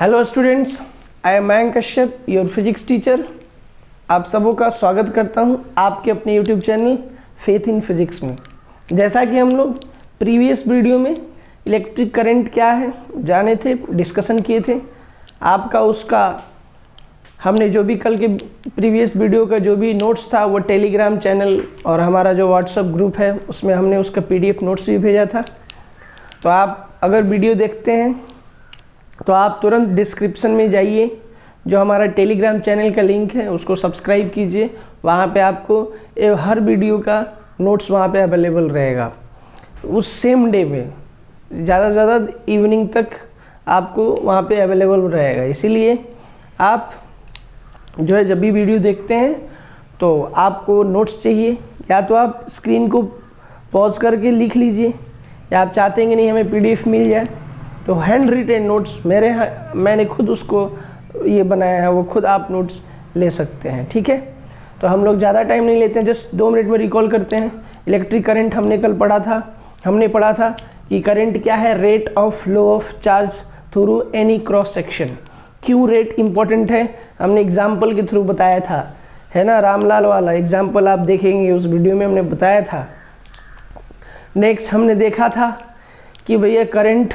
Hello students, I am Mayank Kashyap, your physics teacher. आप सबों का स्वागत करता हूं आपके अपने YouTube channel faith in physics में। जैसा कि हम लोग प्रीवियस वीडियो में इलेक्ट्रिक करंट क्या है जाने थे, डिस्कशन किए थे। आपका उसका हमने जो भी कल के प्रीवियस वीडियो का जो भी नोट्स था वो टेलीग्राम चैनल और हमारा जो व्हाट्सएप ग्रुप है उसमें हमने उसका PDF नोट्स भी भेजा था। तो आप अगर वीडियो देखते हैं तो आप तुरंत डिस्क्रिप्शन में जाइए, जो हमारा टेलीग्राम चैनल का लिंक है उसको सब्सक्राइब कीजिए। वहाँ पे आपको हर वीडियो का नोट्स वहाँ पे अवेलेबल रहेगा उस सेम डे में, ज़्यादा से ज़्यादा इवनिंग तक आपको वहाँ पे अवेलेबल रहेगा। इसीलिए आप जो है जब भी वीडियो देखते हैं तो आपको नोट्स चाहिए, या तो आप स्क्रीन को पॉज करके लिख लीजिए, या आप चाहते हैं कि नहीं हमें PDF मिल जाए तो हैंड रिटेन नोट्स मैंने खुद उसको ये बनाया है, वो खुद आप नोट्स ले सकते हैं। ठीक है, तो हम लोग ज़्यादा टाइम नहीं लेते हैं, जस्ट 2 मिनट में रिकॉल करते हैं। इलेक्ट्रिक करंट हमने कल हमने पढ़ा था कि करंट क्या है, rate of flow of charge through any cross section. क्यों रेट इंपॉर्टेंट है हमने एग्जाम्पल के थ्रू बताया था, है ना, रामलाल वाला एग्जाम्पल आप देखेंगे उस वीडियो में हमने बताया था। नेक्स्ट हमने देखा था कि भैया करंट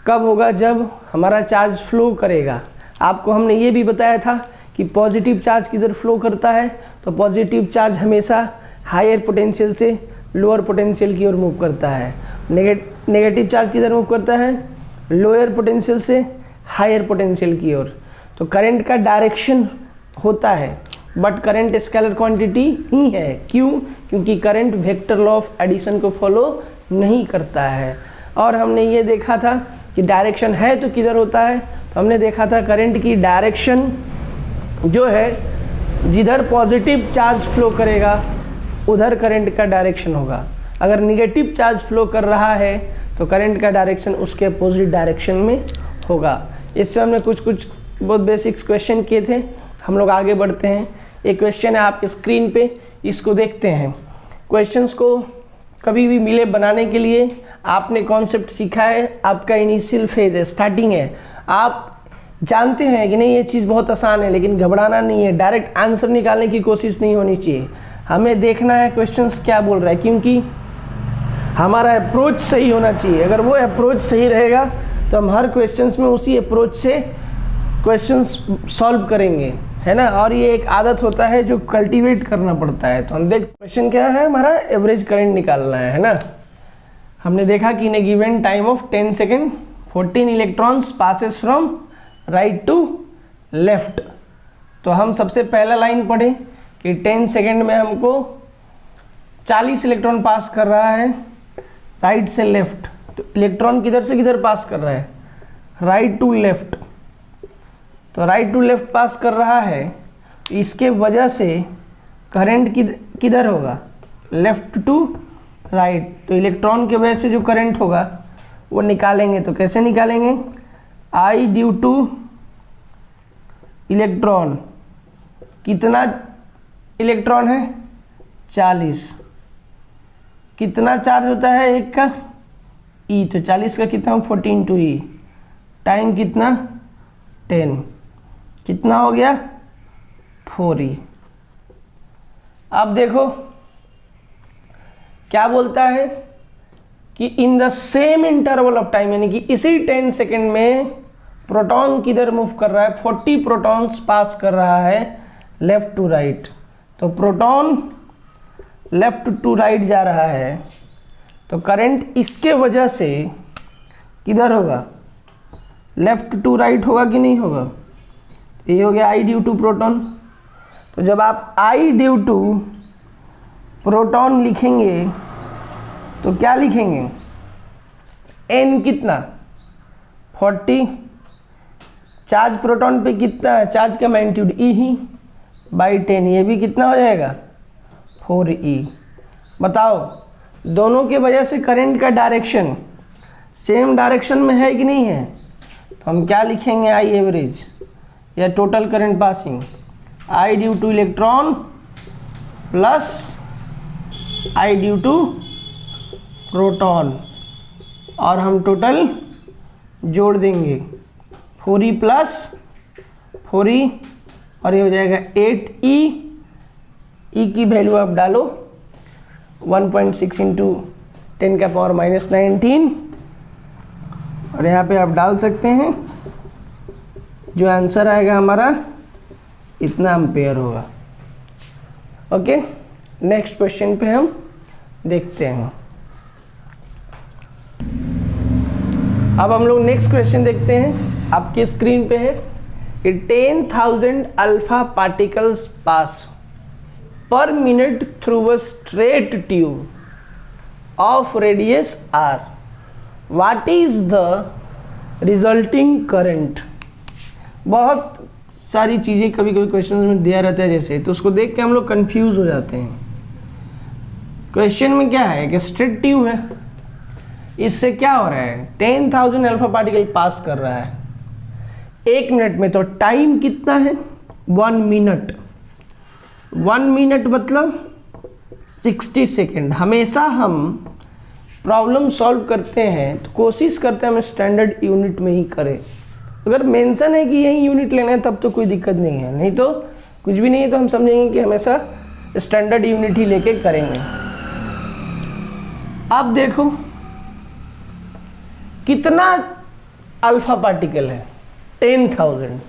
कब होगा, जब हमारा चार्ज फ्लो करेगा। आपको हमने ये भी बताया था कि पॉजिटिव चार्ज किधर फ्लो करता है, तो पॉजिटिव चार्ज हमेशा हायर पोटेंशियल से लोअर पोटेंशियल की ओर मूव करता है। नेगेटिव चार्ज किधर मूव करता है, लोअर पोटेंशियल से हायर पोटेंशियल की ओर। तो करंट का डायरेक्शन होता है, बट करंट स्केलर क्वांटिटी ही है। क्यों? क्योंकि current vector law of addition को फॉलो नहीं करता है। और हमने ये देखा था कि डायरेक्शन है तो किधर होता है, तो हमने देखा था करंट की डायरेक्शन जो है जिधर पॉजिटिव चार्ज फ्लो करेगा उधर करंट का डायरेक्शन होगा। अगर निगेटिव चार्ज फ्लो कर रहा है तो करंट का डायरेक्शन उसके अपोजिट डायरेक्शन में होगा। इसमें हमने कुछ बहुत बेसिक्स क्वेश्चन किए थे। हम लोग आगे बढ़ते हैं। एक क्वेश्चन है आपके स्क्रीन पे, इसको देखते हैं। क्वेश्चंस को कभी भी मिले बनाने के लिए आपने कॉन्सेप्ट सीखा है, आपका इनिशियल फेज है, स्टार्टिंग है। आप जानते हैं कि नहीं ये चीज़ बहुत आसान है, लेकिन घबराना नहीं है, डायरेक्ट आंसर निकालने की कोशिश नहीं होनी चाहिए। हमें देखना है क्वेश्चंस क्या बोल रहा है, क्योंकि हमारा अप्रोच सही होना चाहिए। अगर वो अप्रोच सही रहेगा तो हम हर क्वेश्चंस में उसी अप्रोच से क्वेश्चंस सॉल्व करेंगे, है ना। और ये एक आदत होता है जो कल्टीवेट करना पड़ता है। तो हम देख क्वेश्चन क्या है, हमारा एवरेज करंट निकालना है ना। हमने देखा कि in a given time of 10 second 14 electrons passes from right to left. तो हम सबसे पहला लाइन पढ़े कि 10 सेकेंड में हमको 40 इलेक्ट्रॉन पास कर रहा है राइट से लेफ्ट। तो इलेक्ट्रॉन किधर से किधर पास कर रहा है, राइट टू लेफ्ट। तो राइट टू लेफ्ट पास कर रहा है, इसके वजह से करंट किधर होगा, लेफ्ट टू राइट। तो इलेक्ट्रॉन के वजह से जो करंट होगा वो निकालेंगे। तो कैसे निकालेंगे, I ड्यू टू इलेक्ट्रॉन, कितना इलेक्ट्रॉन है 40, कितना चार्ज होता है एक का E, तो 40 का कितना 14 टू E, टाइम कितना 10, कितना हो गया 4E। अब देखो क्या बोलता है कि in the same interval of time, यानी कि इसी 10 सेकेंड में प्रोटॉन किधर मूव कर रहा है, 40 प्रोटॉन्स पास कर रहा है लेफ्ट टू राइट। तो प्रोटॉन लेफ्ट टू राइट जा रहा है, तो करंट इसके वजह से किधर होगा, लेफ्ट टू राइट होगा कि नहीं होगा। ये हो गया I ड्यू टू प्रोटॉन। तो जब आप I ड्यू टू प्रोटॉन लिखेंगे तो क्या लिखेंगे, N कितना 40, चार्ज प्रोटॉन पे कितना है, चार्ज का मैग्नीट्यूड E ही बाई 10, ये भी कितना हो जाएगा 4E। बताओ दोनों के वजह से करंट का डायरेक्शन सेम डायरेक्शन में है कि नहीं है, तो हम क्या लिखेंगे, I एवरेज या total current passing, I due to electron plus I due to proton, और हम टोटल जोड़ देंगे 4e प्लस 4e और ये हो जाएगा 8e। e की वैल्यू आप डालो 1.6 इंटू 10 का पावर माइनस 19 और यहाँ पे आप डाल सकते हैं, जो आंसर आएगा हमारा इतना एम्पेयर होगा। ओके, नेक्स्ट क्वेश्चन पे हम देखते हैं। अब हम लोग नेक्स्ट क्वेश्चन देखते हैं, आपके स्क्रीन पे है कि 10,000 अल्फा पार्टिकल्स पास पर minute through a straight tube of radius r, what is the resulting current. बहुत सारी चीज़ें कभी कभी क्वेश्चन में दिया रहता है जैसे, तो उसको देख के हम लोग कंफ्यूज हो जाते हैं। क्वेश्चन में क्या है कि स्ट्रेट ट्यूब है, इससे क्या हो रहा है, 10,000 अल्फा पार्टिकल पास कर रहा है 1 मिनट में, तो टाइम कितना है 1 मिनट। 1 मिनट मतलब 60 सेकेंड। हमेशा हम प्रॉब्लम सॉल्व करते हैं तो कोशिश करते हैं हम स्टैंडर्ड यूनिट में ही करें। अगर मेंशन है कि यही यूनिट लेना है तब तो कोई दिक्कत नहीं है, नहीं तो कुछ भी नहीं है तो हम समझेंगे कि हमेशा स्टैंडर्ड यूनिट ही लेके करेंगे। अब देखो कितना अल्फा पार्टिकल है, 10,000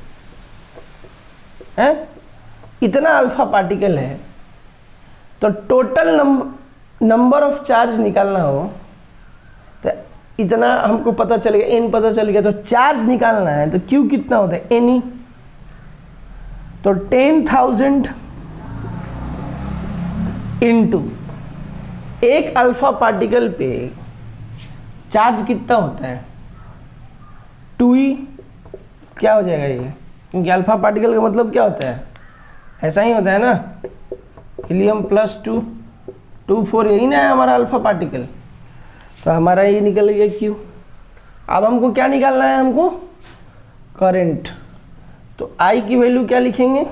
है, इतना अल्फा पार्टिकल है, तो टोटल नंबर ऑफ चार्ज निकालना हो तो इतना हमको पता चल गया, n पता चल गया, तो चार्ज निकालना है तो q कितना होता है ne, तो 10,000 इंटू एक अल्फा पार्टिकल पे चार्ज कितना होता है 2e, क्या हो जाएगा ये, क्योंकि अल्फा पार्टिकल का मतलब क्या होता है, ऐसा ही होता है ना, हीलियम प्लस 2 2 4, यही ना है हमारा अल्फा पार्टिकल, तो हमारा ये निकल गया Q। अब हमको क्या निकालना है, हमको करंट, तो I की वैल्यू क्या लिखेंगे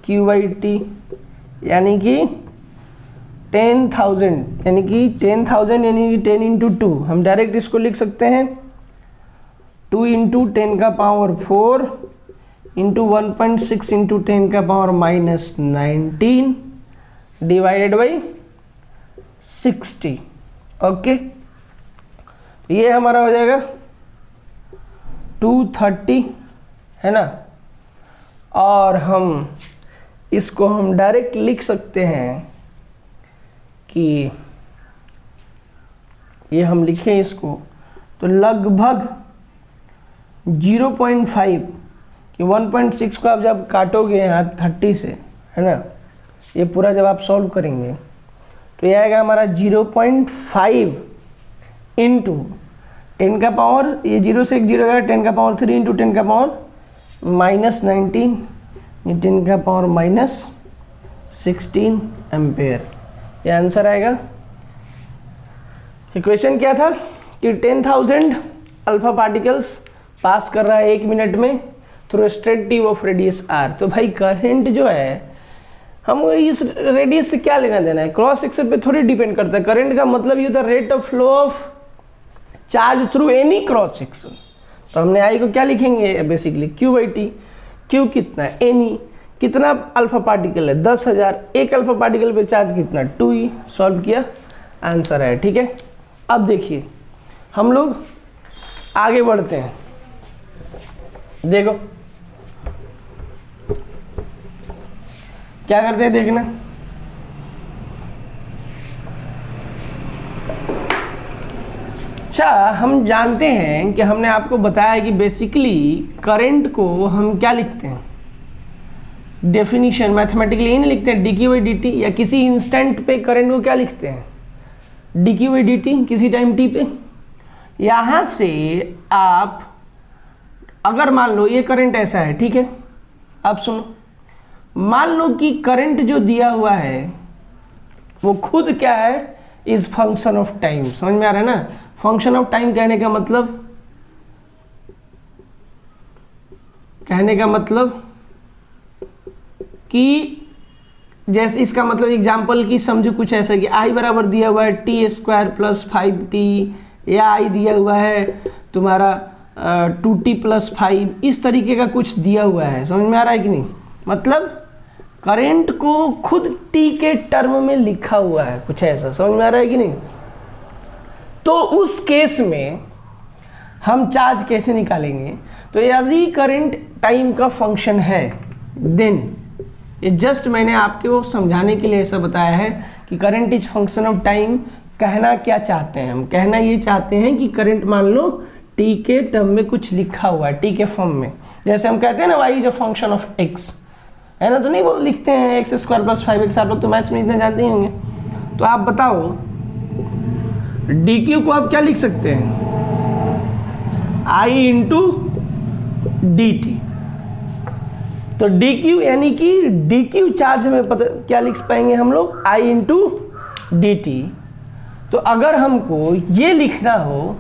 Q/T, यानी कि 10,000 यानी कि 10,000 यानी कि 10 इंटू 2, हम डायरेक्ट इसको लिख सकते हैं 2 इंटू 10 का पावर 4 इंटू 1.6 इंटू 10 का power minus 19 divided by 60। Okay, ये हमारा हो जाएगा 230 है ना, और हम इसको हम डायरेक्ट लिख सकते हैं कि ये हम लिखें इसको तो लगभग 0.5 कि 1.6 को आप जब काटोगे यहाँ 30 से, है ना, ये पूरा जब आप सॉल्व करेंगे तो ये आएगा हमारा 0.5 इंटू 10 का पावर, ये 0 से 1 0 आएगा, 10 का पावर 3 इंटू 10 का पावर माइनस 19, ये 10 का पावर माइनस 16 एम्पेयर, ये आंसर आएगा। इक्वेशन क्या था कि 10,000 अल्फा पार्टिकल्स पास कर रहा है 1 मिनट में through straight tube of radius r। तो भाई करंट जो है, हम इस रेडियस से क्या लेना देना है, क्रॉस सेक्शन पे थोड़ी डिपेंड करता है। करंट का मतलब ये होता है rate of flow of charge through any cross section. तो हमने आई को क्या लिखेंगे बेसिकली Q/T। Q कितना है, एनी कितना अल्फा पार्टिकल है 10,000, एक अल्फा पार्टिकल पे चार्ज कितना 2e, सॉल्व किया आंसर है। ठीक है, अब देखिए हम लोग आगे बढ़ते हैं। देखो क्या करते हैं, देखना अच्छा, हम जानते हैं कि हमने आपको बताया कि बेसिकली करंट को हम क्या लिखते हैं, डेफिनेशन मैथमेटिकली नहीं लिखते हैं dq/dt, या किसी इंस्टेंट पे करंट को क्या लिखते हैं dq/dt, किसी टाइम t पे। यहाँ से आप अगर मान लो ये करंट ऐसा है, ठीक है, अब सुनो, मान लो कि करंट जो दिया हुआ है वो खुद क्या है, इज फंक्शन ऑफ टाइम। समझ में आ रहा है ना, फंक्शन ऑफ टाइम कहने का मतलब कि जैसे इसका मतलब एग्जाम्पल की समझो कुछ ऐसा कि i बराबर दिया हुआ है t² + 5t, या i दिया हुआ है तुम्हारा 2t+5 इस तरीके का कुछ दिया हुआ है। समझ में आ रहा है कि नहीं? मतलब करंट को खुद t के टर्म में लिखा हुआ है, कुछ ऐसा। समझ में आ रहा है कि नहीं? तो उस केस में हम चार्ज कैसे निकालेंगे? तो यदि करंट टाइम का फंक्शन है देन, ये जस्ट मैंने आपको समझाने के लिए ऐसा बताया है कि current is function of time. कहना क्या चाहते हैं हम? कहना ये चाहते हैं कि करंट मान लो t के टर्म में कुछ लिखा हुआ है, t के फॉर्म में। जैसे हम कहते हैं ना y is a function of x, है ना? तो नहीं बोल लिखते हैं x² + 5x। आप लोग तो मैथ्स में इतना जानते ही होंगे। तो आप बताओ dq को आप क्या लिख सकते हैं? i × dt। तो dq यानी कि dq चार्ज में पता क्या लिख पाएंगे हम लोग? i × dt। तो अगर हमको ये लिखना हो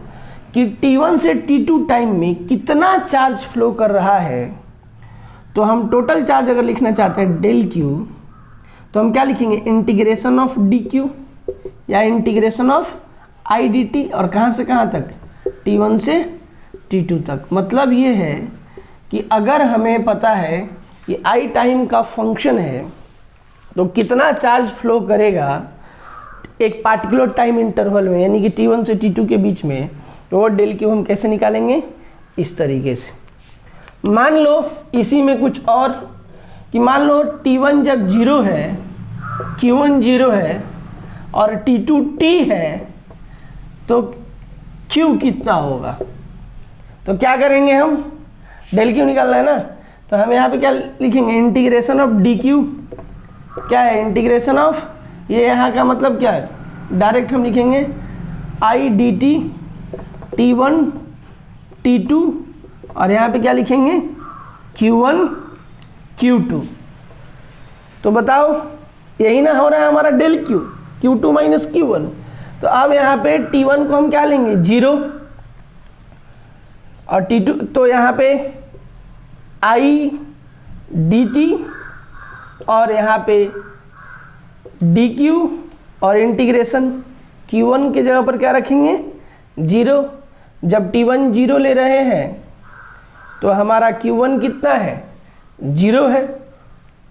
कि t1 से t2 टाइम में कितना चार्ज फ्लो कर रहा है, तो हम टोटल चार्ज अगर लिखना चाहते हैं डेल क्यू, तो हम क्या लिखेंगे? इंटीग्रेशन ऑफ dq या इंटीग्रेशन ऑफ i dt। और कहाँ से कहाँ तक? t1 से t2 तक। मतलब ये है कि अगर हमें पता है कि i टाइम का फंक्शन है तो कितना चार्ज फ्लो करेगा एक पार्टिकुलर टाइम इंटरवल में, यानी कि t1 से t2 के बीच में, तो वो डेल क्यू हम कैसे निकालेंगे? इस तरीके से। मान लो इसी में कुछ और, कि मान लो t1 जब 0 है, q1 0 है और t2 t है, तो q कितना होगा? तो क्या करेंगे हम? डेल क्यू निकालना है ना, तो हम यहाँ पे क्या लिखेंगे? Integration of D Q. क्या है? इंटीग्रेशन ऑफ, ये यहाँ का मतलब क्या है? डायरेक्ट हम लिखेंगे आई डी टी t1 t2 और यहाँ पे क्या लिखेंगे? q1 q2। तो बताओ यही ना हो रहा है हमारा डेल क्यू, q2 - q1। तो अब यहाँ पे t1 को हम क्या लेंगे? 0 और t2, तो यहाँ पे i dt और यहाँ पे dq और इंटीग्रेशन q1 की जगह पर क्या रखेंगे? 0। जब t1 0 ले रहे हैं तो हमारा q1 कितना है? 0 है।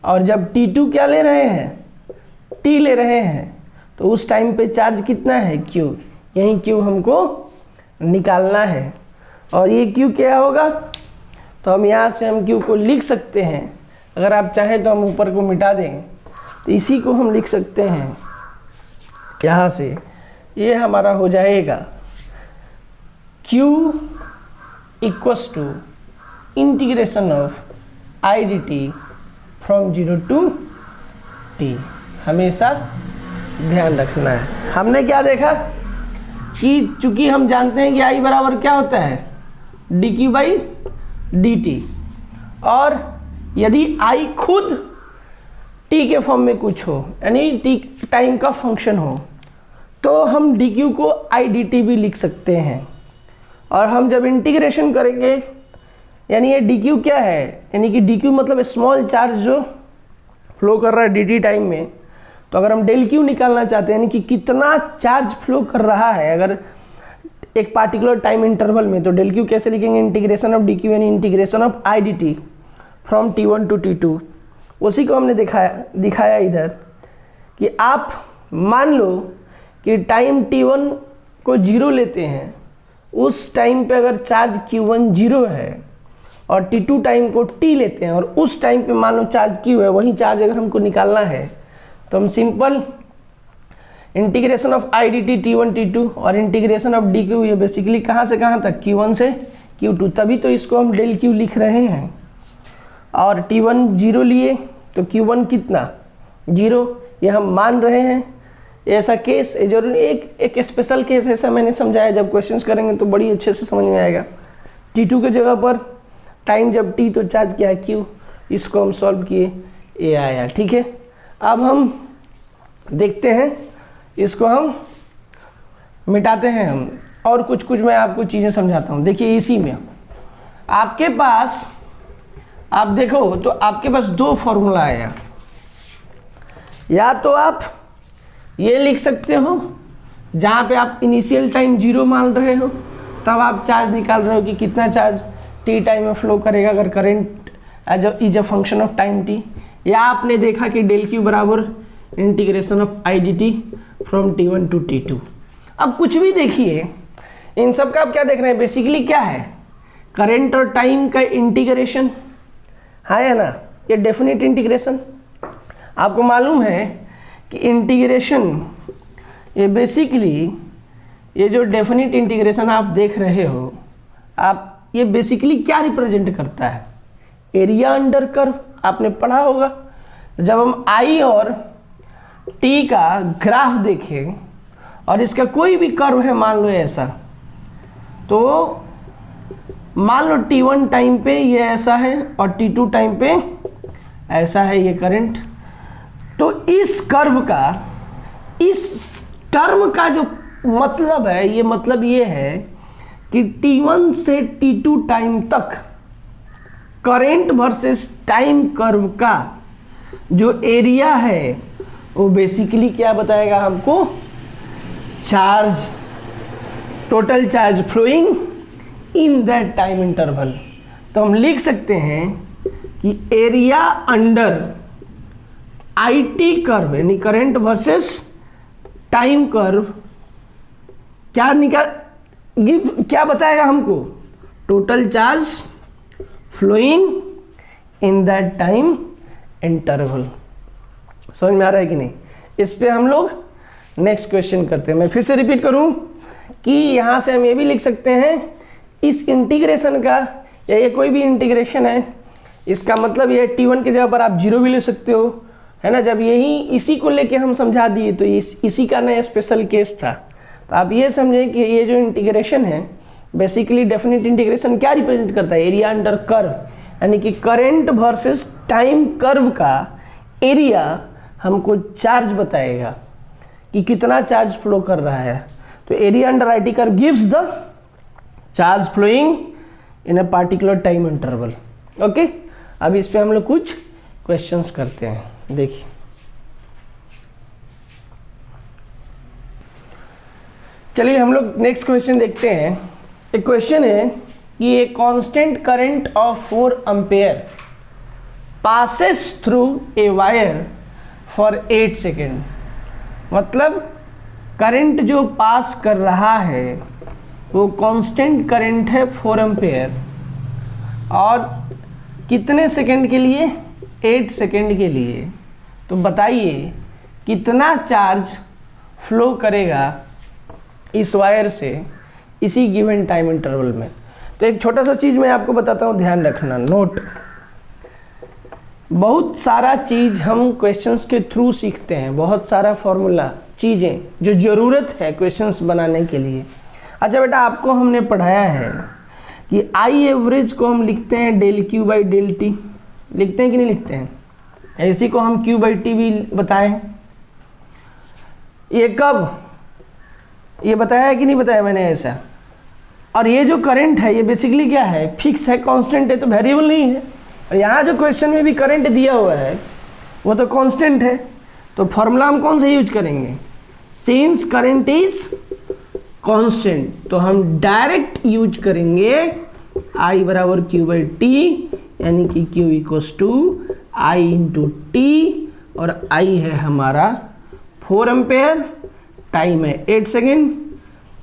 और जब t2 क्या ले रहे हैं? t ले रहे हैं, तो उस टाइम पे चार्ज कितना है? q। यही q हमको निकालना है। और ये q क्या होगा? तो हम यहाँ से हम q को लिख सकते हैं। अगर आप चाहें तो हम ऊपर को मिटा दें, तो इसी को हम लिख सकते हैं यहाँ से। ये हमारा हो जाएगा q = integration of i dt from 0 to t। हमेशा ध्यान रखना है। हमने क्या देखा कि चूंकि हम जानते हैं कि i बराबर क्या होता है? dq/dt। और यदि i खुद t के फॉर्म में कुछ हो, यानी t टाइम का फंक्शन हो, तो हम dq को i dt भी लिख सकते हैं। और हम जब इंटीग्रेशन करेंगे, यानी ये dq क्या है? यानी कि dq मतलब स्मॉल चार्ज जो फ्लो कर रहा है dt टाइम में। तो अगर हम डेल क्यू निकालना चाहते हैं, यानी कि कितना चार्ज फ्लो कर रहा है अगर एक पार्टिकुलर टाइम इंटरवल में, तो डेल क्यू कैसे लिखेंगे? इंटीग्रेशन ऑफ dq यानी integration of i dt from t1 to t2। उसी को हमने दिखाया इधर कि आप मान लो कि टाइम t1 को 0 लेते हैं, उस टाइम पे अगर चार्ज q1 0 है और t2 टाइम को t लेते हैं और उस टाइम पे मान लो चार्ज q है, वही चार्ज अगर हमको निकालना है तो हम simple integration of i dt t1 t2 और इंटीग्रेशन ऑफ dq, ये बेसिकली कहाँ से कहाँ तक? q1 से q2। तभी तो इसको हम डेल q लिख रहे हैं। और t1 0 लिए तो q1 कितना? 0। ये हम मान रहे हैं। ऐसा केस जरूरी, एक स्पेशल केस ऐसा मैंने समझाया, जब क्वेश्चंस करेंगे तो बड़ी अच्छे से समझ में आएगा। t2 के जगह पर टाइम जब t तो चार्ज क्या है? q। इसको हम सॉल्व किए, ये आया। ठीक है, अब हम देखते हैं, इसको हम मिटाते हैं हम, और कुछ मैं आपको चीज़ें समझाता हूँ। देखिए इसी में आपके पास, आप देखो तो आपके पास दो फॉर्मूला आया। या तो आप ये लिख सकते हो जहाँ पे आप इनिशियल टाइम 0 मान रहे हो, तब आप चार्ज निकाल रहे हो कि कितना चार्ज टी टाइम में फ्लो करेगा अगर current is a function of time t. या आपने देखा कि डेल क्यू बराबर integration of i d t from T1 to T2। अब कुछ भी देखिए, इन सब का आप क्या देख रहे हैं, बेसिकली क्या है, करंट और टाइम का इंटीग्रेशन है ना, ये डेफिनेट इंटीग्रेशन। आपको मालूम है कि इंटीग्रेशन ये बेसिकली ये जो डेफिनेट इंटीग्रेशन आप देख रहे हो, आप ये बेसिकली क्या रिप्रेजेंट करता है, एरिया अंडर कर्व। आपने पढ़ा होगा जब हम आई और टी का ग्राफ देखें और इसका कोई भी कर्व है मान लो ऐसा, तो मान लो T1 टाइम पे ये ऐसा है और T2 टाइम पे ऐसा है ये करंट। तो इस कर्व का, इस टर्म का जो मतलब है, ये मतलब ये है कि T1 से T2 टाइम तक करंट वर्सेस टाइम कर्व का जो एरिया है वो बेसिकली क्या बताएगा हमको, charge, total charge flowing in that time interval. तो हम लिख सकते हैं कि area under i t curve यानी करंट वर्सेस टाइम कर्व क्या बताएगा हमको, total charge flowing in that time interval. समझ में आ रहा है कि नहीं? इस पे हम लोग नेक्स्ट क्वेश्चन करते हैं। मैं फिर से रिपीट करूं कि यहां से हम ये भी लिख सकते हैं, इस इंटीग्रेशन का, या ये कोई भी इंटीग्रेशन है, इसका मतलब ये T1 की जगह पर आप 0 भी ले सकते हो, है ना। जब यही इसी को लेके हम समझा दिए तो इसी का नया स्पेशल केस था। तो आप ये समझें कि ये जो इंटीग्रेशन है बेसिकली डेफिनेट इंटीग्रेशन क्या रिप्रेजेंट करता है, एरिया अंडर कर्व, यानी कि करंट वर्सेस टाइम कर्व का एरिया हमको चार्ज बताएगा कि कितना चार्ज फ्लो कर रहा है। तो area under i t curve gives the charge flowing in a particular time interval. Okay, अब इस पे हम लोग कुछ क्वेश्चंस करते हैं। देखिए, चलिए हम लोग नेक्स्ट क्वेश्चन देखते हैं। एक क्वेश्चन है कि a constant current of 4 ampere passes through a wire for 8 second. मतलब करंट जो पास कर रहा है वो कांस्टेंट करंट है 4 एम्पेयर, और कितने सेकेंड के लिए, 8 सेकेंड के लिए। तो बताइए कितना चार्ज फ्लो करेगा इस वायर से इसी गिवन टाइम इंटरवल में। तो एक छोटा सा चीज़ मैं आपको बताता हूँ, ध्यान रखना, नोट। बहुत सारा चीज़ हम क्वेश्चंस के थ्रू सीखते हैं, बहुत सारा फॉर्मूला, चीज़ें जो ज़रूरत है क्वेश्चंस बनाने के लिए। अच्छा बेटा, आपको हमने पढ़ाया है कि आई एवरेज को हम लिखते हैं del q by del t, लिखते हैं कि नहीं लिखते हैं? इसी को हम क्यू बाई टी भी बताए हैं। ये कब, ये बताया है कि नहीं बताया मैंने ऐसा? और ये जो करंट है ये बेसिकली क्या है, फिक्स है, कांस्टेंट है, तो वेरिएबल नहीं है। और यहाँ जो क्वेश्चन में भी करंट दिया हुआ है वो तो कांस्टेंट है। तो फॉर्मूला हम कौन सा यूज करेंगे, सिंस करंट इज कांस्टेंट तो हम डायरेक्ट यूज करेंगे I बराबर क्यू बाई टी, यानी कि Q equals to I into t, और I है हमारा 4 एम्पेयर, टाइम है 8 सेकेंड।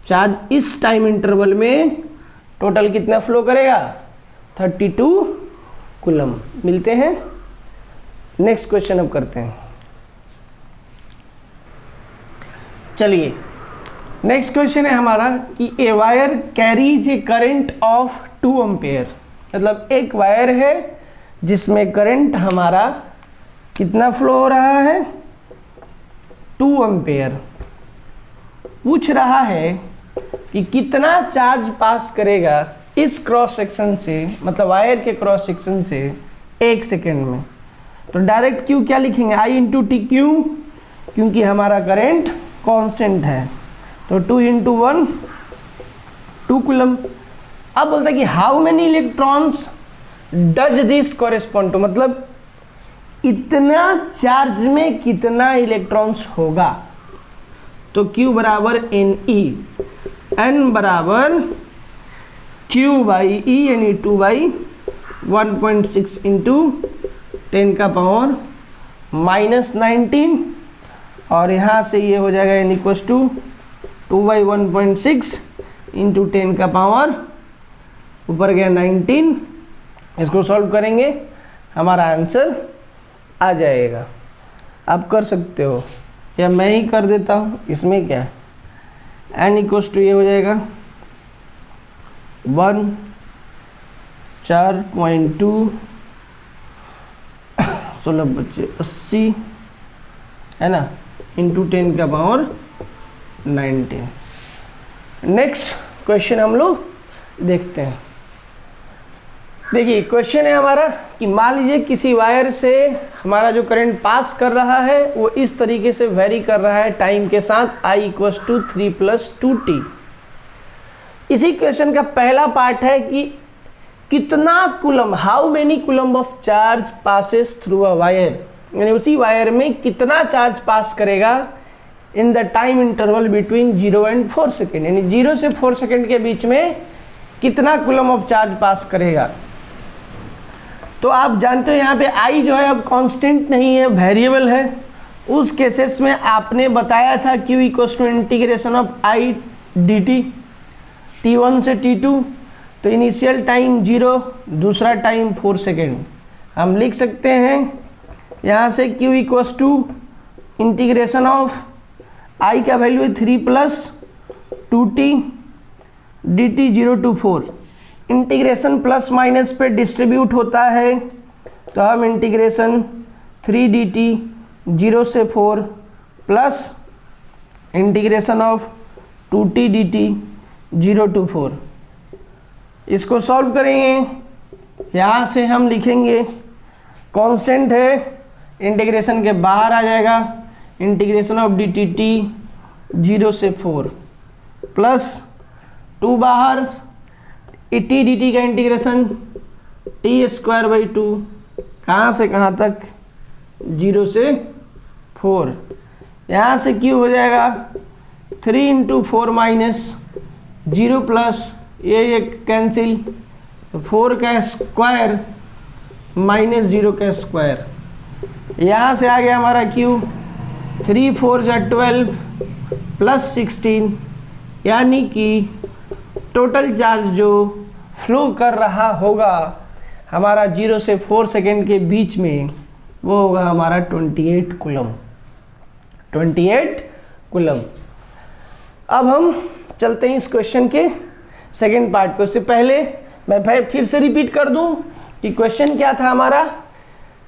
चार्ज इस टाइम इंटरवल में टोटल कितना फ्लो करेगा, 32 कूलम। मिलते हैं नेक्स्ट क्वेश्चन अब करते हैं। चलिए नेक्स्ट क्वेश्चन है हमारा कि a wire carries a current of 2 ampere. मतलब एक वायर है जिसमें करंट हमारा कितना फ्लो हो रहा है, 2 एम्पेयर। पूछ रहा है कि कितना चार्ज पास करेगा इस क्रॉस सेक्शन से, मतलब वायर के क्रॉस सेक्शन से 1 सेकेंड में। तो डायरेक्ट क्यू क्या लिखेंगे, I इंटू टी क्यू, क्योंकि हमारा करंट कांस्टेंट है। तो 2 इंटू 1 2 कूलम। अब बोलता है कि how many electrons does this correspond to, मतलब इतना चार्ज में कितना इलेक्ट्रॉन्स होगा। तो Q बराबर NE, N बराबर Q बाई E यानी 2/1.6 इंटू 10 का पावर -19 और यहाँ से ये हो जाएगा यानी इक्वल्स टू 2/1.6 इंटू 10 का पावर ऊपर गया 19। इसको सॉल्व करेंगे हमारा आंसर आ जाएगा। आप कर सकते हो या मैं ही कर देता हूँ, इसमें क्या है। n इक्वल्स टू ये हो जाएगा 4.2 16 बच्चे 80 है ना इंटू 10 का पावर 19। नेक्स्ट क्वेश्चन हम लोग देखते हैं। देखिए क्वेश्चन है हमारा कि मान लीजिए किसी वायर से हमारा जो करंट पास कर रहा है वो इस तरीके से वेरी कर रहा है टाइम के साथ, I इक्वल्स टू 3 + 2t। इसी क्वेश्चन का पहला पार्ट है कि कितना coulomb, how many coulomb of charge passes through a wire, यानी उसी वायर में कितना चार्ज पास करेगा in the time interval between 0 and 4 second, यानी 0 से 4 सेकेंड के बीच में कितना कुलम ऑफ चार्ज पास करेगा। तो आप जानते हो यहाँ पे I जो है अब कांस्टेंट नहीं है, वेरिएबल है। उस केसेस में आपने बताया था Q equals to integration of I dt t1 से t2। तो इनिशियल टाइम 0, दूसरा टाइम 4 सेकेंड। हम लिख सकते हैं यहाँ से Q equals to integration of I का वैल्यू है 3 + 2t dt 0 to 4। Integration plus minus पे डिस्ट्रीब्यूट होता है तो हम इंटीग्रेशन 3 dt 0 से 4 plus integration of 2t dt 0 to 4, इसको सॉल्व करेंगे। यहाँ से हम लिखेंगे कांस्टेंट है, इंटीग्रेशन के बाहर आ जाएगा इंटीग्रेशन ऑफ dt t 0 से 4 प्लस 2 बाहर टी dt का इंटीग्रेशन t²/2 कहाँ से कहाँ तक 0 से 4। यहाँ से Q हो जाएगा 3 × 4 - 0 प्लस ये कैंसिल, तो 4 का स्क्वायर - 0 का स्क्वायर। यहाँ से आ गया हमारा Q 3 × 4 = 12 प्लस 16, यानी कि टोटल चार्ज जो फ्लो कर रहा होगा हमारा 0 से 4 सेकेंड के बीच में वो होगा हमारा 28 कूलम। 28 कूलम। अब हम चलते हैं इस क्वेश्चन के सेकेंड पार्ट को। उससे पहले मैं फिर से रिपीट कर दूं कि क्वेश्चन क्या था हमारा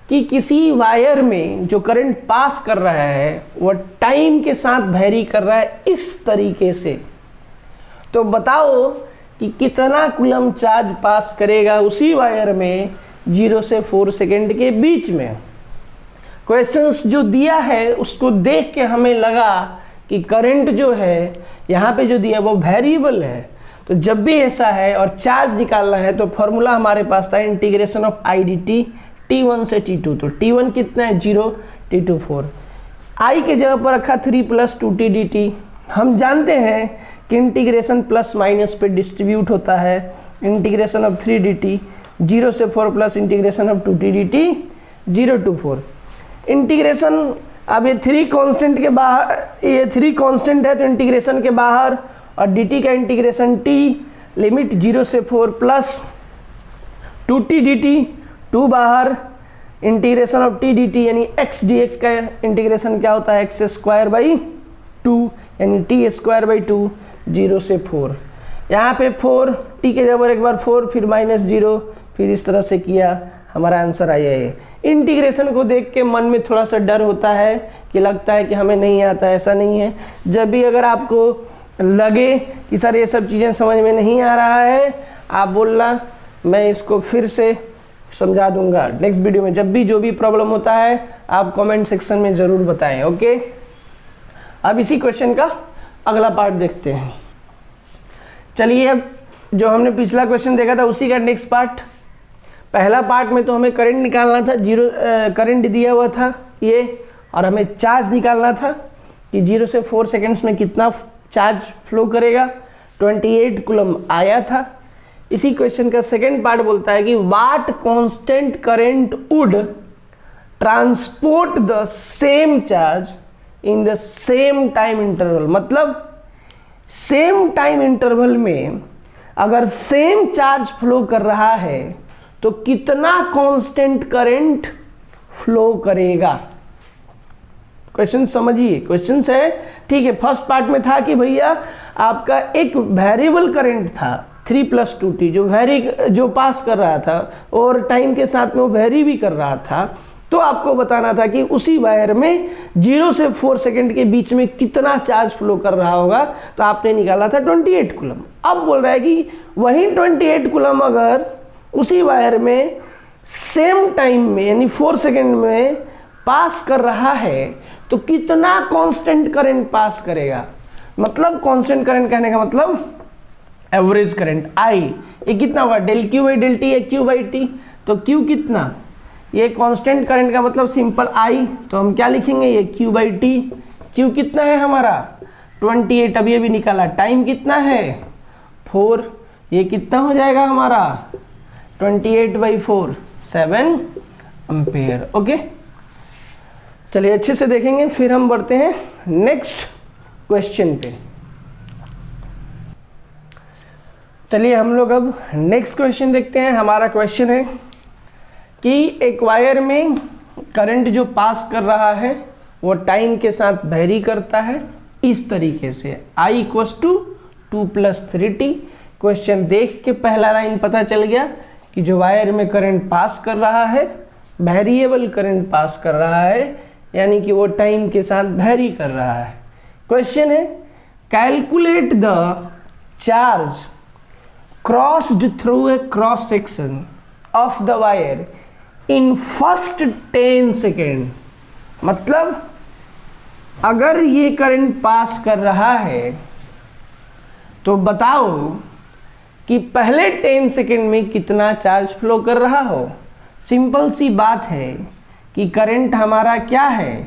कि किसी वायर में जो करंट पास कर रहा है वो टाइम के साथ वेरी कर रहा है इस तरीके से। तो बताओ कि कितना कूलम चार्ज पास करेगा उसी वायर में 0 से 4 सेकेंड के बीच में। क्वेश्चंस जो दिया है उसको देख के हमें लगा कि करंट जो है यहाँ पे जो दिया वो वेरिएबल है। तो जब भी ऐसा है और चार्ज निकालना है तो फॉर्मूला हमारे पास था integration of I dt t1 से t2। तो t1 कितना है 0, t2 4। I के जगह पर रखा 3 + 2t dt। हम जानते हैं कि इंटीग्रेशन प्लस माइनस पे डिस्ट्रीब्यूट होता है। इंटीग्रेशन ऑफ 3 dt 0 से 4 plus integration of 2t dt 0 to 4। Integration अब ये 3 कांस्टेंट के बाहर, ये 3 कांस्टेंट है तो इंटीग्रेशन के बाहर, और dt का इंटीग्रेशन t लिमिट 0 से 4 प्लस 2t dt 2 बाहर, इंटीग्रेशन ऑफ t dt यानी x dx का इंटीग्रेशन क्या होता है x²/2 यानी t²/2 0 से 4। यहाँ पे 4 t के जगह एक बार 4 फिर -0 फिर इस तरह से किया, हमारा आंसर आया है। इंटीग्रेशन को देख के मन में थोड़ा सा डर होता है कि लगता है कि हमें नहीं आता, ऐसा नहीं है। जब भी अगर आपको लगे कि सर ये सब चीज़ें समझ में नहीं आ रहा है, आप बोलना, मैं इसको फिर से समझा दूंगा नेक्स्ट वीडियो में। जब भी जो भी प्रॉब्लम होता है आप कमेंट सेक्शन में ज़रूर बताएं, ओके। अब इसी क्वेश्चन का अगला पार्ट देखते हैं। चलिए अब जो हमने पिछला क्वेश्चन देखा था उसी का नेक्स्ट पार्ट। पहला पार्ट में तो हमें करंट निकालना था, करंट दिया हुआ था ये, और हमें चार्ज निकालना था कि 0 से 4 सेकेंड्स में कितना चार्ज फ्लो करेगा। 28 कूलम आया था। इसी क्वेश्चन का सेकंड पार्ट बोलता है कि what constant current would transport the same charge in the same time interval. मतलब सेम टाइम इंटरवल में अगर सेम चार्ज फ्लो कर रहा है तो कितना कांस्टेंट करंट फ्लो करेगा। क्वेश्चन समझिए, क्वेश्चन है ठीक है। फर्स्ट पार्ट में था कि भैया आपका एक वेरिएबल करंट था 3+2t जो पास कर रहा था और टाइम के साथ में वो वेरी भी कर रहा था, तो आपको बताना था कि उसी वायर में 0 से 4 सेकंड के बीच में कितना चार्ज फ्लो कर रहा होगा। तो आपने निकाला था 28 कूलम। अब बोल रहा है कि वही 28 कूलम अगर उसी वायर में सेम टाइम में यानी 4 सेकंड में पास कर रहा है तो कितना कांस्टेंट करंट पास करेगा। मतलब कांस्टेंट करंट कहने का मतलब एवरेज करंट आई, ये कितना होगा del Q by del T या Q by T। तो Q कितना, ये कांस्टेंट करंट का मतलब सिंपल आई, तो हम क्या लिखेंगे ये Q by T। Q कितना है हमारा 28, अब ये भी निकाला। टाइम कितना है 4, ये कितना हो जाएगा हमारा 28/4 7 एम्पेयर। ओके, चलिए अच्छे से देखेंगे, फिर हम बढ़ते हैं नेक्स्ट क्वेश्चन पे। चलिए हम लोग अब नेक्स्ट क्वेश्चन देखते हैं। हमारा क्वेश्चन है कि एक वायर में करंट जो पास कर रहा है वो टाइम के साथ वेरी करता है इस तरीके से I = 2 + 3t। क्वेश्चन देख के पहला लाइन पता चल गया कि जो वायर में करंट पास कर रहा है वेरिएबल करंट पास कर रहा है, यानी कि वो टाइम के साथ वेरी कर रहा है। क्वेश्चन है calculate the charge crossed through a cross section of the wire in first 10 second. मतलब अगर ये करंट पास कर रहा है तो बताओ कि पहले 10 सेकेंड में कितना चार्ज फ्लो कर रहा हो। सिंपल सी बात है कि करंट हमारा क्या है,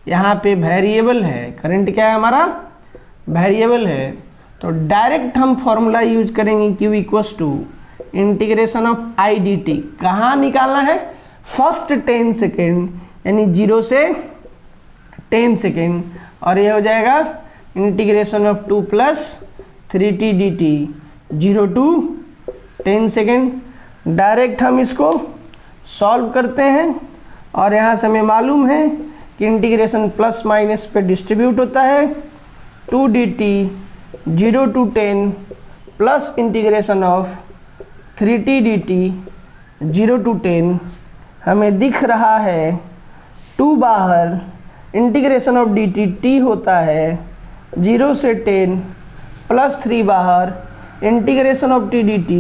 यहाँ पे वेरिएबल है। करंट क्या है हमारा वेरिएबल है, तो डायरेक्ट हम फॉर्मूला यूज करेंगे Q = integration of I dt। कहाँ निकालना है फर्स्ट 10 सेकेंड यानी 0 से 10 सेकेंड, और ये हो जाएगा integration of 2 + 3t dt 0 to 10 second. Direct हम इसको सॉल्व करते हैं और यहाँ से हमें मालूम है कि इंटीग्रेशन प्लस माइनस पे डिस्ट्रीब्यूट होता है। 2 dt 0 to 10 plus integration of 3t dt 0 to 10, हमें दिख रहा है 2 बाहर, इंटीग्रेशन ऑफ dt t होता है 0 से 10 प्लस 3 बाहर, integration of t dt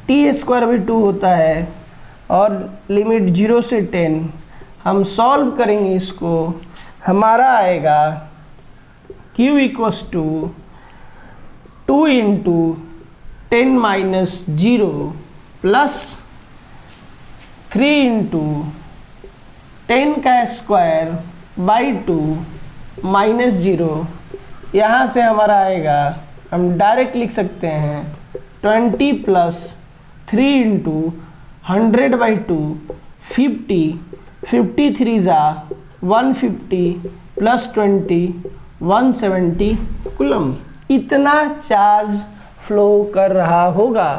t² होता है और लिमिट 0 से 10। हम सॉल्व करेंगे इसको, हमारा आएगा Q = 2 × 10 - 0 प्लस 3 × 10² - 2 -0। यहाँ से हमारा आएगा, हम डायरेक्ट लिख सकते हैं 20 + 3 × 100/2 50 53 150 + 20 170 कूलम। इतना चार्ज फ्लो कर रहा होगा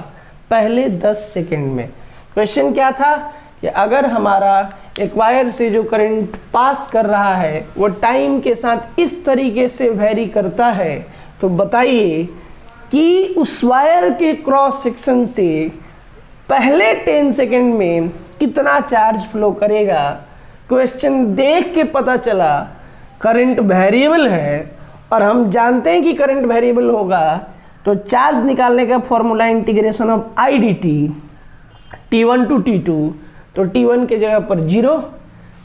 पहले 10 सेकेंड में। क्वेश्चन क्या था कि अगर हमारा एक वायर से जो करंट पास कर रहा है वो टाइम के साथ इस तरीके से वेरी करता है, तो बताइए कि उस वायर के क्रॉस सेक्शन से पहले 10 सेकेंड में कितना चार्ज फ्लो करेगा। क्वेश्चन देख के पता चला करंट वेरिएबल है और हम जानते हैं कि करंट वेरिएबल होगा, तो चार्ज निकालने का formula integration of I dt T1 to T2, तो T1 के जगह पर 0,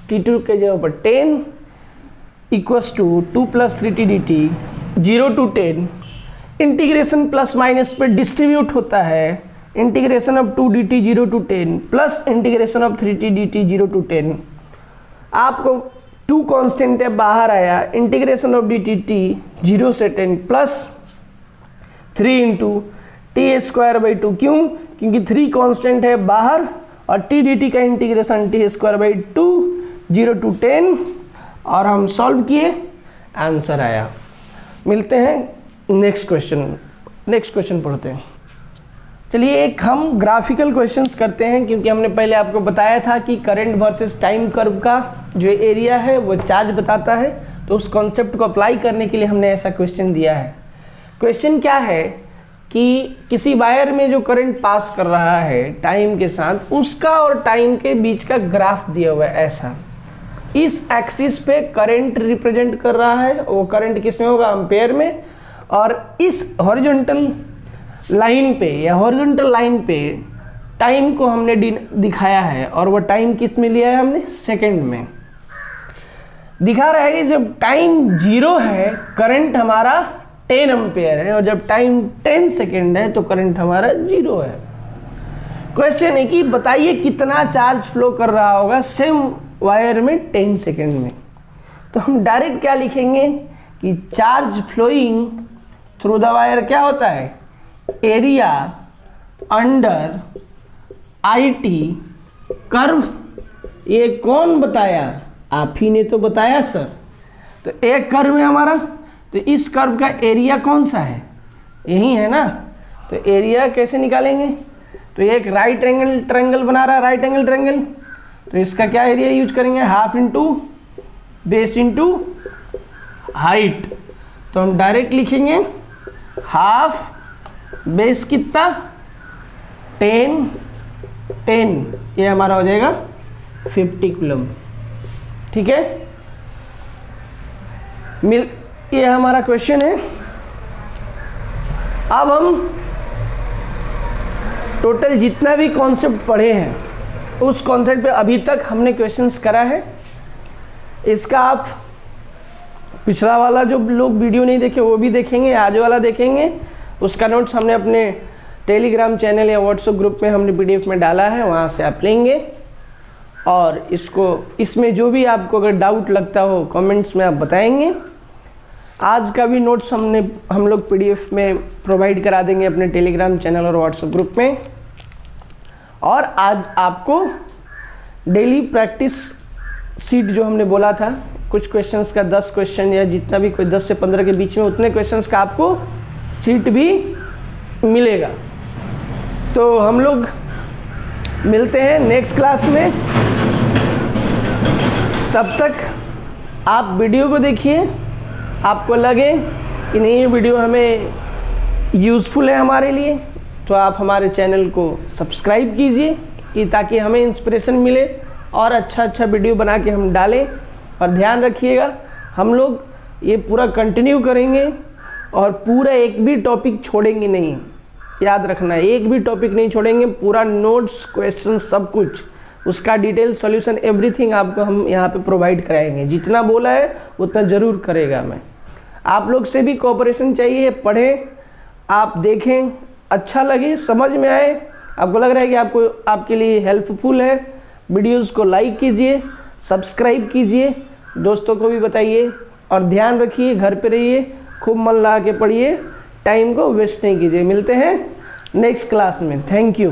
T2 के जगह पर 10 = 2 + 3t dt 0 to 10। Integration plus minus पे डिस्ट्रीब्यूट होता है, integration of 2 dt 0 to 10 plus integration of 3t dt 0 to 10। आपको 2 कांस्टेंट है बाहर आया, इंटीग्रेशन ऑफ dt t 0 से 10 प्लस 3 × t²/2। क्यों? क्योंकि 3 कांस्टेंट है बाहर और टी डी टी का इंटीग्रेशन t²/2 0 to 10 और हम सॉल्व किए, आंसर आया। मिलते हैं नेक्स्ट क्वेश्चन पढ़ते हैं। चलिए एक हम ग्राफिकल क्वेश्चंस करते हैं, क्योंकि हमने पहले आपको बताया था कि करंट वर्सेस टाइम कर्व का जो एरिया है वो चार्ज बताता है, तो उस कॉन्सेप्ट को अप्लाई करने के लिए हमने ऐसा क्वेश्चन दिया है। क्वेश्चन क्या है कि किसी वायर में जो करंट पास कर रहा है टाइम के साथ, उसका और टाइम के बीच का ग्राफ दिया हुआ है ऐसा। इस एक्सिस पे करंट रिप्रेजेंट कर रहा है, वो करंट किस में होगा? एम्पेयर में। और इस हॉरिजॉन्टल लाइन पे या हॉरिजॉन्टल लाइन पे टाइम को हमने दिखाया है, और वो टाइम किस में लिया है हमने? सेकंड में। दिखा रहा है कि जब टाइम 0 है करंट हमारा 10 एम्पेयर है, और जब टाइम 10 सेकेंड है तो करंट हमारा 0 है। क्वेश्चन है कि बताइए कितना चार्ज फ्लो कर रहा होगा सेम वायर में 10 सेकेंड में। तो हम डायरेक्ट क्या लिखेंगे कि charge flowing through the wire क्या होता है? Area under IT curve. ये कौन बताया? आप ही ने तो बताया सर। तो एक कर्व है हमारा, तो इस कर्व का एरिया कौन सा है? यही है ना। तो एरिया कैसे निकालेंगे? तो एक राइट एंगल ट्रायंगल बना रहा है, राइट एंगल ट्रायंगल, तो इसका क्या एरिया यूज करेंगे? Half into base into height. तो हम डायरेक्ट लिखेंगे हाफ बेस कितना? 10, ये हमारा हो जाएगा 50 कूलम। ठीक है, ये हमारा क्वेश्चन है। अब हम टोटल जितना भी कॉन्सेप्ट पढ़े हैं उस कॉन्सेप्ट पे अभी तक हमने क्वेश्चंस करा है। इसका आप पिछला वाला जो लोग वीडियो नहीं देखे वो भी देखेंगे, आज वाला देखेंगे। उसका नोट्स हमने अपने टेलीग्राम चैनल या व्हाट्सएप ग्रुप में हमने PDF में डाला है, वहाँ से आप लेंगे। और इसमें जो भी आपको अगर डाउट लगता हो कमेंट्स में आप बताएंगे। आज का भी नोट्स हम लोग PDF में प्रोवाइड करा देंगे अपने टेलीग्राम चैनल और व्हाट्सएप ग्रुप में। और आज आपको डेली प्रैक्टिस सीट जो हमने बोला था, कुछ क्वेश्चंस का 10 क्वेश्चन या जितना भी कोई 10 से 15 के बीच में उतने क्वेश्चंस का आपको सीट भी मिलेगा। तो हम लोग मिलते हैं नेक्स्ट क्लास में। तब तक आप वीडियो को देखिए, आपको लगे कि नहीं ये वीडियो हमें यूज़फुल है हमारे लिए, तो आप हमारे चैनल को सब्सक्राइब कीजिए कि ताकि हमें इंस्पिरेशन मिले और अच्छा वीडियो बना के हम डालें। और ध्यान रखिएगा, हम लोग ये पूरा कंटिन्यू करेंगे और पूरा एक भी टॉपिक छोड़ेंगे नहीं। याद रखना, एक भी टॉपिक नहीं छोड़ेंगे। पूरा नोट्स, क्वेश्चन, सब कुछ, उसका डिटेल सॉल्यूशन, एवरीथिंग आपको हम यहाँ पे प्रोवाइड कराएंगे। जितना बोला है उतना ज़रूर करेगा मैं। आप लोग से भी कोऑपरेशन चाहिए। पढ़ें, आप देखें, अच्छा लगे, समझ में आए, आपको लग रहा है कि आपके लिए हेल्पफुल है, वीडियोज़ को लाइक कीजिए, सब्सक्राइब कीजिए, दोस्तों को भी बताइए। और ध्यान रखिए, घर पे रहिए, खूब मन लगा के पढ़िए, टाइम को वेस्ट नहीं कीजिए। मिलते हैं नेक्स्ट क्लास में। Thank you.